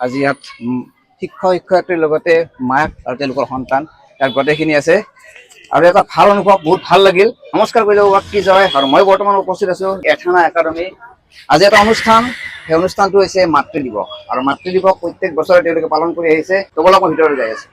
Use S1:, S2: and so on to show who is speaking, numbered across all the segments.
S1: আজি ইয়াত শিক্ষক শিক্ষয়িত্ৰীৰ লগতে মাক আৰু তেওঁলোকৰ সন্তান ইয়াত গোটেইখিনি আছে আৰু এটা ভাল অনুভৱ বহুত ভাল লাগিল। নমস্কাৰ কৰি যাব কি যায় আৰু মই বৰ্তমান উপস্থিত আছো এথানা একাডেমি। আজি এটা অনুষ্ঠান, সেই অনুষ্ঠানটো হৈছে মাতৃ দিৱস আৰু মাতৃ দিৱস প্ৰত্যেক বছৰে তেওঁলোকে পালন কৰি আহিছে। তবলা মই ভিতৰত যাই আছে।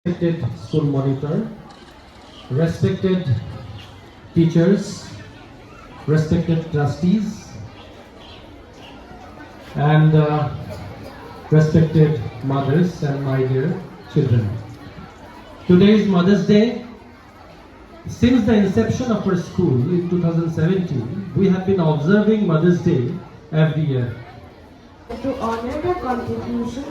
S2: Respected school monitor, respected teachers, respected trustees, and respected mothers and my dear children. Today is Mother's Day. Since the inception of our school in 2017, we have been observing Mother's Day every year.
S3: To honor the contribution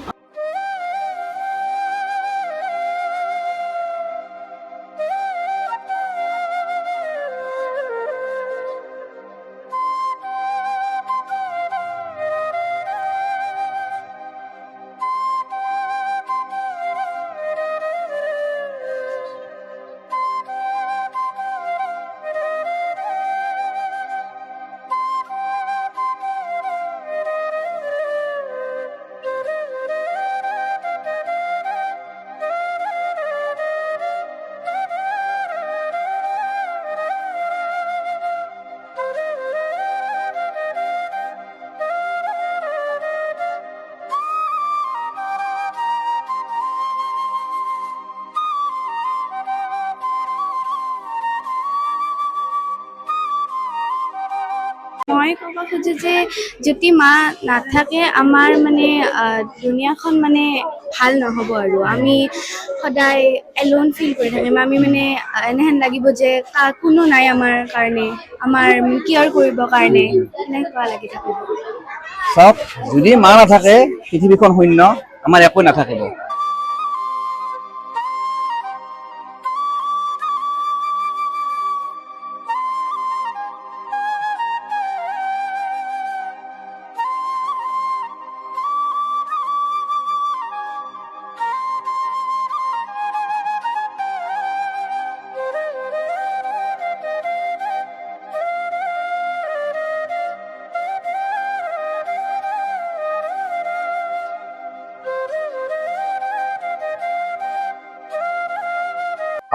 S3: মই ক'ব খুজো যে যদি মা নাথাকে আমাৰ মানে দুনিয়াখন মানে ভাল নহ'ব আৰু আমি সদায় এলোন ফিল কৰি থাকিম। আমি মানে এনেহেন লাগিব যে কোনো নাই আমাৰ কাৰণে, আমাৰ কেয়াৰ কৰিবৰ কাৰণে, এনেকুৱা লাগি থাকিব।
S1: চাওক, যদি মা নাথাকে পৃথিৱীখন শূন্য, আমাৰ একো নাথাকিব।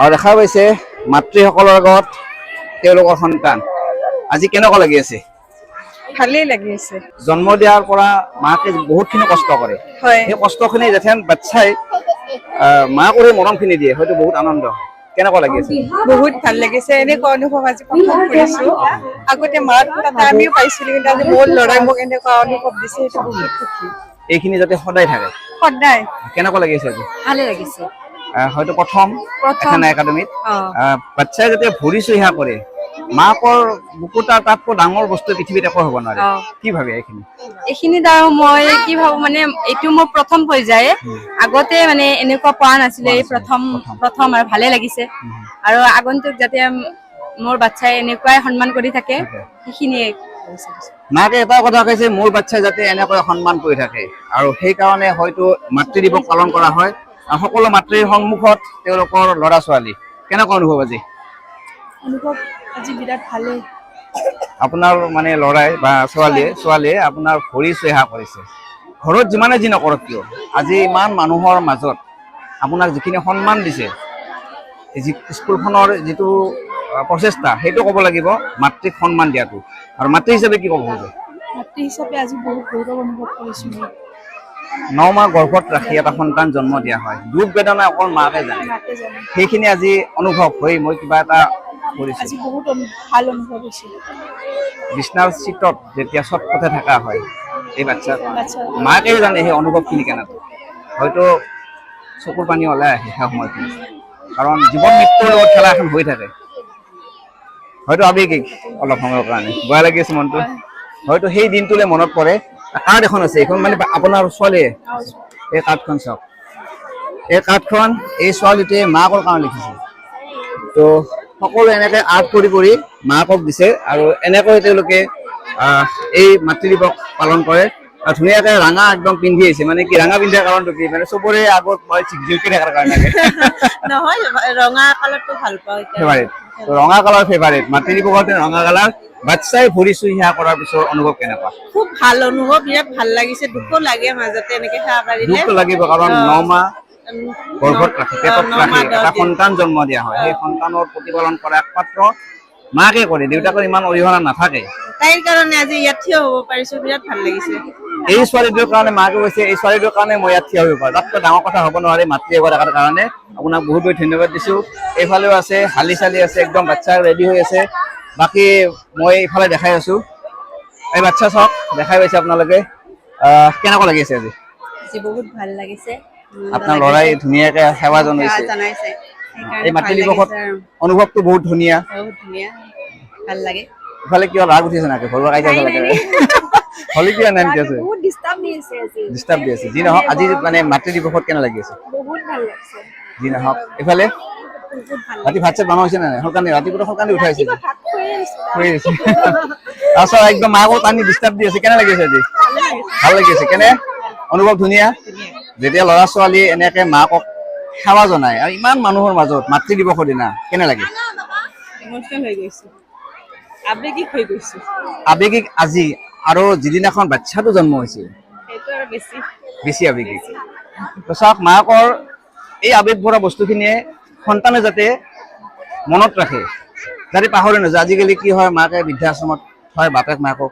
S1: আৰু দেখা পাইছে মাতৃসকলৰ আগত তেওঁলোকৰ সন্তান। আজি কেনেকুৱা লাগি আছে?
S4: ভালেই লাগি আছে।
S1: জন্ম দিয়াৰ পৰা মাকে বহুতখিনি কষ্ট কৰে। সেই কষ্টখিনি যেথেন বাচ্ছাই মাকৰ এই মৰমখিনি দিয়ে, হয়তো বহুত আনন্দ। কেনেকুৱা লাগি আছে?
S4: বহুত ভাল লাগিছে। এনেকুৱা অনুভৱ আজি প্ৰথম কৰিছো। আগতে মাৰ তাতে আমিও পাইছিলো, কিন্তু আজি মোৰ ল'ৰাই মোক এনেকুৱা অনুভৱ দিছে, সেইটো বহুত সুখী।
S1: এইখিনি যাতে সদায় থাকে।
S4: সদায়।
S1: কেনেকুৱা লাগিছে আজি?
S4: ভালে লাগিছে।
S1: হয়তো প্ৰথম এথানা একাডেমিত বাচ্ছাই যাতে ভৰি চুইহা কৰে, মাকৰ বুকুটা তাতকৈ ডাঙৰ বস্তু পৃথিৱীত একো হ'ব নোৱাৰে। কি ভাবে
S4: এইখিনি দ্বাৰা মই কি ভাবো, মানে এইটো মোৰ প্ৰথম পৰ্যায়। আগতে মানে এনেকুৱা পোৱা নাছিলে, এই প্ৰথম আৰু ভালে লাগিছে। আৰু আগন্তুক যাতে মোৰ বাচ্ছাই এনেকুৱাই সন্মান কৰি থাকে, সেইখিনিয়ে।
S1: মাকে এটা কথা কৈছে, মোৰ বাচ্ছাই যাতে এনেকৈ সন্মান কৰি থাকে, আৰু সেইকাৰণে হয়তো মাতৃ দিৱস পালন কৰা হয়। সকলো মাতৃৰ সন্মুখত তেওঁলোকৰ ল'ৰা ছোৱালী। কেনেকুৱা অনুভৱ আজি?
S3: অনুভৱ আজি বিৰাট ভালেই।
S1: আপোনাৰ মানে ল'ৰাই বা ছোৱালীয়ে আপোনাৰ ভৰি চুইহা কৰিছে। ঘৰত যিমানে যি নকৰক কিয়, আজি ইমান মানুহৰ মাজত আপোনাক যিখিনি সন্মান দিছে, স্কুলখনৰ যিটো প্ৰচেষ্টা, সেইটো ক'ব লাগিব মাতৃক সন্মান দিয়াটো। আৰু মাতৃ হিচাপে কি ক'ব খোজে?
S3: মাতৃ হিচাপে আজি বহুত গৌৰৱ অনুভৱ কৰিছোঁ।
S1: 9 মাহ গৰ্ভত ৰাখি এটা সন্তান জন্ম দিয়া হয়। দুখ বেদনা অকল মাকে জানে। সেইখিনি আজি অনুভৱ হৈ মই কিবা এটা কৰিছোঁ।
S3: আজি বহুত ভাল অনুভৱ হৈছে।
S1: বিছনাৰ চিটত যেতিয়া চটপটে থকা হয় এই বাচ্চা, মাকেও জানে সেই অনুভৱখিনি কেনেকুৱা। হয়তো চকুৰ পানী ওলাই আহে সেই সময়খিনি। কাৰণ জীৱন মৃত্যুৰ লগত খেলা এখন হৈ থাকে। হয়তো আৱেগিক অলপ সময়ৰ কাৰণে বেয়া লাগি আছে মনটো। হয়তো সেই দিনটোলৈ মনত পৰে। কাৰ্ড এখন আছে, এইখন মানে আপোনাৰ ছোৱালীয়ে, এই কাৰ্ডখন চাওক, এই কাৰ্ডখন এই ছোৱালীটোৱে মাকৰ কাৰণে লিখিছে। তো সকলো এনেকে আৰ্ট কৰি কৰি মাকক দিছে আৰু এনেকৈ তেওঁলোকে এই মাতৃ দিৱস পালন কৰে। আৰু ধুনীয়াকে ৰঙা একদম পিন্ধি আহিছে, মানে কি ৰঙা পিন্ধাৰ কাৰণটো কি, মানে চবৰে আগত মই জিলকি থকাৰ কাৰণে
S4: নহয়, ৰঙা কালাৰটো ভাল পাওঁ
S1: ফেভাৰিট। ৰঙা কালাৰ ফেভাৰিট, মাতৃ দিৱসতে ৰঙা কালাৰ। বাচ্ছাই ভৰি চুই সেৱা কৰাৰ পিছৰ অনুভৱ কেনেকুৱা?
S4: খুব ভাল অনুভৱ, বিৰাট ভাল লাগিছে। দুখো লাগে মাজতে এনেকে সেৱা পাৰিলে।
S1: দুখটো লাগিব, কাৰণ 9 মাহ গৰ্ভত ৰাখি পেটত ৰাখি এটা সন্তান জন্ম দিয়া হয়। সেই সন্তানৰ প্ৰতিপালন কৰা একমাত্ৰ মাকে কৰে, দেউতাকৰ ইমান অৰিহণা নাথাকে।
S4: তাইৰ কাৰণে আজি ইয়াত থিয় হ'ব পাৰিছো, বিৰাট ভাল লাগিছে।
S1: এই ছোৱালীটোৰ কাৰণে মাকে কৈছে, এই ছোৱালীটোৰ কাৰণে মই ইয়াত থিয় হ'ব পাৰো। তাতকৈ ডাঙৰ কথা হ'ব নোৱাৰে মাতৃ এগৰাকীৰ থকাৰ কাৰণে। আপোনাক বহুত বহুত ধন্যবাদ দিছো। এইফালেও আছে, হালি চালি আছে, একদম বাচ্চা ৰেডি হৈ আছে। বাকী মই এইফালে দেখাই আছো, এই বাচ্চা চাওক, দেখাই পাইছে আপোনালোকে। কেনেকুৱা লাগিছে আজি?
S4: বহুত ভাল লাগিছে।
S1: আপোনাৰ ল'ৰাই ধুনীয়াকে সেৱা জনাইছে। এই মাতৃ দিৱসত অনুভৱটো বহুত ধুনীয়া।
S4: বহুত ধুনীয়া, ভাল লাগে।
S1: ইফালে কিয় ৰাগ উঠিছে নাকি? ঘৰুৱা কাজিয়া লাগে। হলি কিয় নাম কি আছে?
S3: বহুত ডিষ্টাৰ্ব দি আছে আজি।
S1: ডিষ্টাৰ্ব দি আছে। যি নহওক, আজি মানে মাতৃ দিৱসত কেনে লাগি আছে?
S3: বহুত ভাল লাগিছে।
S1: যি নহওক, এইফালে ৰাতি ভাত চাত বনোৱা হৈছে নে নাই? সলকানি ৰাতিপুৱা সলকানি উঠাইছে।
S3: ভাত খোৱাই আছো।
S1: তাৰপিছত একদম মাকো টানি ডিষ্টাৰ্ব দি আছে। কেনে লাগিছে আজি? ভাল লাগিছে। কেনে অনুভৱ? ধুনীয়া। যেতিয়া ল'ৰা ছোৱালীয়ে এনেকে মাকক সেৱা জনায় আৰু ইমান মানুহৰ মাজত মাতৃ দিৱসৰ দিনা, কেনে লাগে?
S4: ইমোচনেল হৈ গৈছো, আৱেগিক হৈ গৈছো।
S1: আৱেগিক আজি, আৰু যিদিনাখন বাচ্ছাটো জন্ম হৈছিল
S4: সেইটো আৰু
S1: বেছি আৱেগিক। চাওক, মাকৰ এই আৱেগ ভৰা বস্তুখিনিয়ে সন্তানে যাতে মনত ৰাখে, যাতে পাহৰি নাযায়। আজিকালি কি হয়, মাকে বৃদ্ধাশ্ৰমত থয় বাপেক মাকক,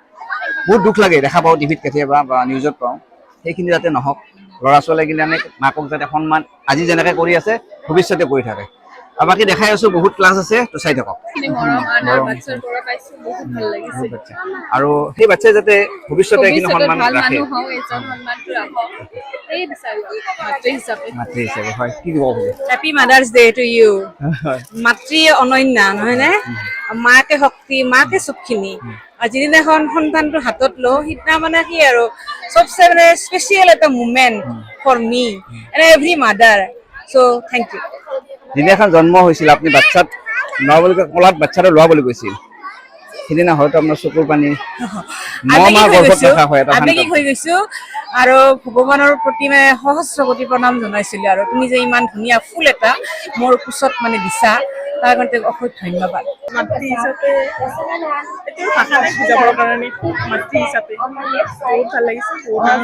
S1: বহুত দুখ লাগে, দেখা পাওঁ টিভিত কেতিয়াবা বা নিউজত পাওঁ। সেইখিনি যাতে নহওক, ল'ৰা ছোৱালীখিনিয়ে মাকক যাতে সন্মান আজি যেনেকে কৰি আছে ভৱিষ্যতে কৰি থাকে। আৰু বাকী দেখাই আছো, বহুত ক্লাছ আছে, তো চাই থাকক। আৰু সেই বাচ্ছাই যাতে ভৱিষ্যতে এইখিনি সন্মান ৰাখে, মাতৃ হিচাপে। হয়, কি দিব খোজে?
S4: Happy mother's day to you. মাতৃ অনন্যা, নহয় নে? মাকে শক্তি, মাকে চবখিনি। আৰু যিদিনাখন সন্তানটো হাতত লওঁ, সিদিনা মানে কি আৰু চবচে মানে স্পেচিয়েল এটা moment for me and every mother. So' thank you.
S1: যিদিনাখন জন্ম হৈছিল, আপুনি বাচ্ছাত কলাত বাচ্ছাটো লোৱা বুলি কৈছিল, সিদিনা হয়তো আপোনাৰ চকুৰ পানী 9 মাহ গৰ্ভত ৰখা হয় এটা
S4: আৱেগিক হৈ গৈছো। আৰু ভগৱানৰ প্ৰতি মানে সহস্ৰ কোটি প্ৰণাম জনাইছিলো। আৰু তুমি যে ইমান ধুনীয়া ফুল এটা মোৰ কোচত মানে দিছা, তাৰ কাৰণে অশেষ ধন্যবাদ। মাতৃ হিচাপে এইটো ভাষা নাই বুজাবৰ কাৰণে, মাতৃ হিচাপে বহুত ভাল লাগিছে, বহুত ভাল।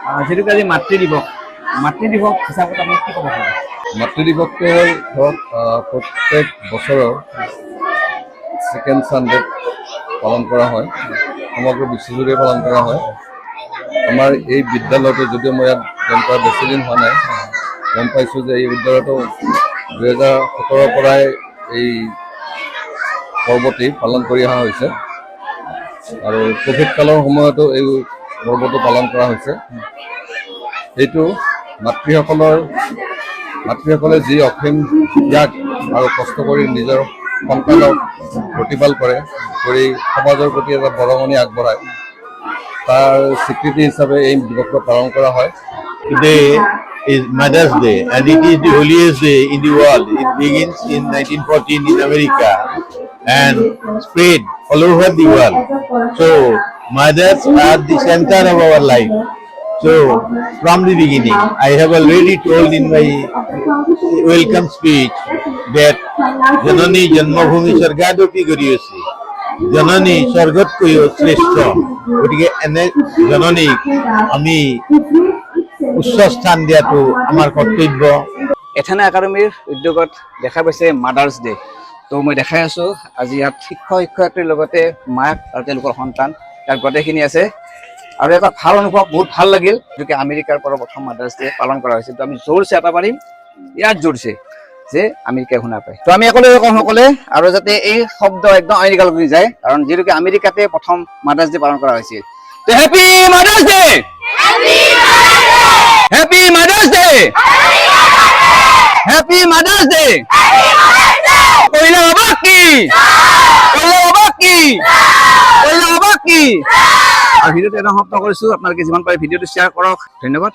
S1: যিহেতুকে আজি মাতৃ দিৱস হিচাপত আপুনি কি ক'ব পাৰে?
S5: মাতৃ দিৱসটো হ'ল ধৰক প্ৰত্যেক বছৰৰ ছেকেণ্ড ছানডেত পালন কৰা হয়, সমগ্ৰ বিশ্বজুৰি পালন কৰা হয়। আমাৰ এই বিদ্যালয়টো যদিও মই ইয়াত জইন কৰা বেছি দিন হোৱা নাই, গম পাইছোঁ যে এই বিদ্যালয়টো 2017 পৰাই এই পৰ্বটি পালন কৰি অহা হৈছে আৰু ক'ভিড কালৰ সময়তো এই পৰ্বটো পালন কৰা হৈছে। এইটো মাতৃসকলে যি অসীম ত্যাগ আৰু কষ্ট কৰি নিজৰ সন্তানক প্ৰতিপাল কৰি সমাজৰ প্ৰতি এটা বৰঙণি আগবঢ়ায়, তাৰ স্বীকৃতি হিচাপে এই দিৱসটো পালন কৰা হয়।
S6: Today is Mother's Day, and it is the holiest day in the world. It begins in 1914 in America and spread all over the world. So mothers are the center of our life. So from the beginning, I have already told in my welcome speech that Janani Janmabhumi Sargadoti Guriyasi. Janani Sargatkoyo Shrestha. গতিকে এনে জননীক আমি উচ্চ স্থান দিয়াটো আমাৰ কৰ্তব্য।
S1: এথানা একাডেমীৰ উদ্যোগত দেখা পাইছে মাদাৰ্ছ ডে। তো মই দেখাই আছোঁ আজি ইয়াত শিক্ষয়িত্ৰীৰ লগতে মাক আৰু তেওঁলোকৰ সন্তান ইয়াত গোটেইখিনি আছে আৰু এটা ভাল অনুভৱ, বহুত ভাল লাগিল। গতিকে আমেৰিকাৰ পৰা প্ৰথম মাদাৰ্ছ ডে পালন কৰা হৈছে। তো আমি জোৰছে এটা পাৰিম ইয়াত জোৰছে যে আমেৰিকাই শুনা পায়। তো আমি সকলোৱে কওঁ সকলে আৰু যাতে এই শব্দ একদম আমেৰিকালৈ যায়, কাৰণ যিহেতুকে আমেৰিকাতে প্ৰথম মাদাৰ্ছ ডে পালন কৰা হৈছিল। তো happy mothers day, happy mothers day, happy mothers day. কইলা বাবা কি, কইলা বাবা কি, কইলা বাবা কি। আৰু ভিডিঅ'টো এটা সমাপ্ত কৰিছোঁ। আপোনালোকে যিমান পাৰে ভিডিঅ'টো শ্বেয়াৰ কৰক। ধন্যবাদ।